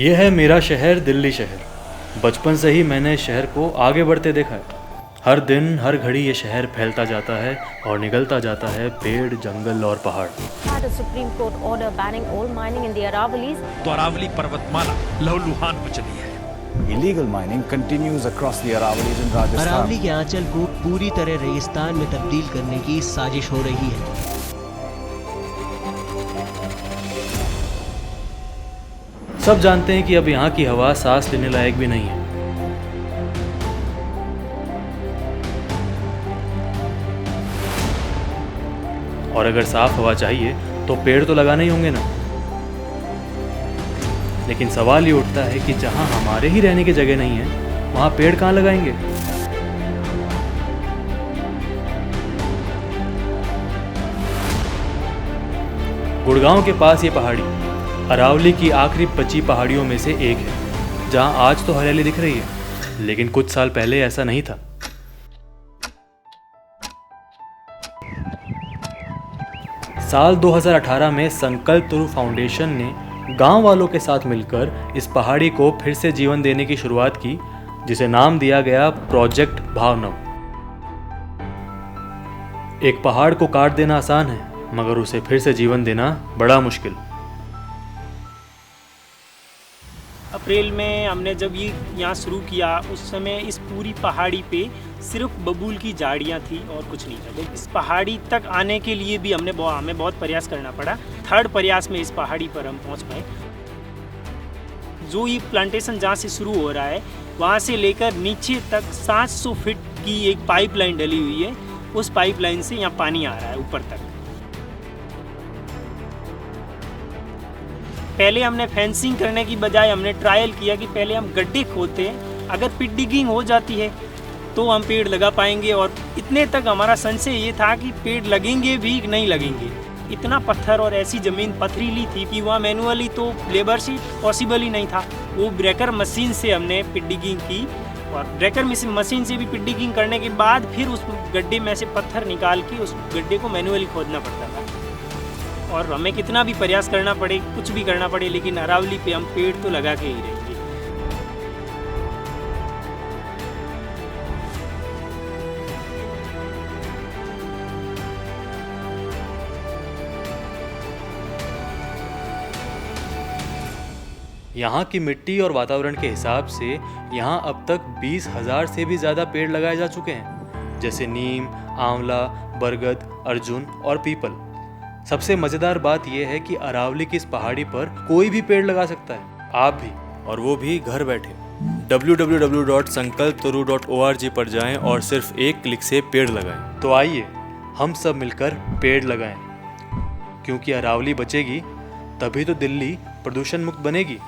यह है मेरा शहर, दिल्ली शहर। बचपन से ही मैंने शहर को आगे बढ़ते देखा है। हर दिन हर घड़ी ये शहर फैलता जाता है और निगलता जाता है पेड़, जंगल और पहाड़। Supreme court order banning all mining in the Aravallis. तो अरावली पर्वतमाला लहूलुहान हो चली है। Illegal mining continues across the Aravallis in Rajasthan. Aravalli के आंचल को पूरी तरह रेगिस्तान में तब्दील करने की साजिश हो रही है। सब जानते हैं कि अब यहाँ की हवा सांस लेने लायक भी नहीं है। और अगर साफ हवा चाहिए तो पेड़ तो लगाने ही होंगे ना। लेकिन सवाल ये उठता है कि जहां हमारे ही रहने की जगह नहीं है, वहां पेड़ कहां लगाएंगे? गुड़गांव के पास ये पहाड़ी अरावली की आखिरी बची पहाड़ियों में से एक है, जहां आज तो हरियाली दिख रही है, लेकिन कुछ साल पहले ऐसा नहीं था। साल 2018 में संकल्प तरु फाउंडेशन ने गांव वालों के साथ मिलकर इस पहाड़ी को फिर से जीवन देने की शुरुआत की, जिसे नाम दिया गया प्रोजेक्ट भावनव। एक पहाड़ को काट देना आसान है, मगर उसे फिर से जीवन देना बड़ा मुश्किल। अप्रैल में हमने जब ये यहाँ शुरू किया, उस समय इस पूरी पहाड़ी पे सिर्फ बबूल की झाड़ियाँ थी और कुछ नहीं था। लेकिन इस पहाड़ी तक आने के लिए भी हमें बहुत प्रयास करना पड़ा। थर्ड प्रयास में इस पहाड़ी पर हम पहुँच पाए। जो ये प्लांटेशन जहाँ से शुरू हो रहा है, वहाँ से लेकर नीचे तक 700 फीट की एक पाइपलाइन डली हुई है। उस पाइपलाइन से यहाँ पानी आ रहा है ऊपर तक। पहले हमने फेंसिंग करने की बजाय हमने ट्रायल किया कि पहले हम गड्ढे खोदते हैं, अगर पिट डिगिंग हो जाती है तो हम पेड़ लगा पाएंगे। और इतने तक हमारा संशय ये था कि पेड़ लगेंगे भी नहीं लगेंगे। इतना पत्थर और ऐसी ज़मीन पथरीली थी कि वहाँ मैनुअली तो लेबर से पॉसिबल ही नहीं था। वो ब्रेकर मशीन से हमने पिट डिगिंग की, और ब्रेकर मशीन से भी पिट डिगिंग करने के बाद फिर उस गड्ढे में से पत्थर निकाल के उस गड्ढे को मैनुअली खोदना पड़ता था। और हमें कितना भी प्रयास करना पड़े, कुछ भी करना पड़े, लेकिन अरावली पे हम पेड़ तो लगा के ही रहेंगे। यहाँ की मिट्टी और वातावरण के हिसाब से यहाँ अब तक 20,000 से भी ज़्यादा पेड़ लगाए जा चुके हैं, जैसे नीम, आंवला, बरगद, अर्जुन और पीपल। सबसे मज़ेदार बात यह है कि अरावली की इस पहाड़ी पर कोई भी पेड़ लगा सकता है, आप भी, और वो भी घर बैठे। www.sankalptaru.org पर जाएं और सिर्फ एक क्लिक से पेड़ लगाएं। तो आइए हम सब मिलकर पेड़ लगाएं, क्योंकि अरावली बचेगी तभी तो दिल्ली प्रदूषण मुक्त बनेगी।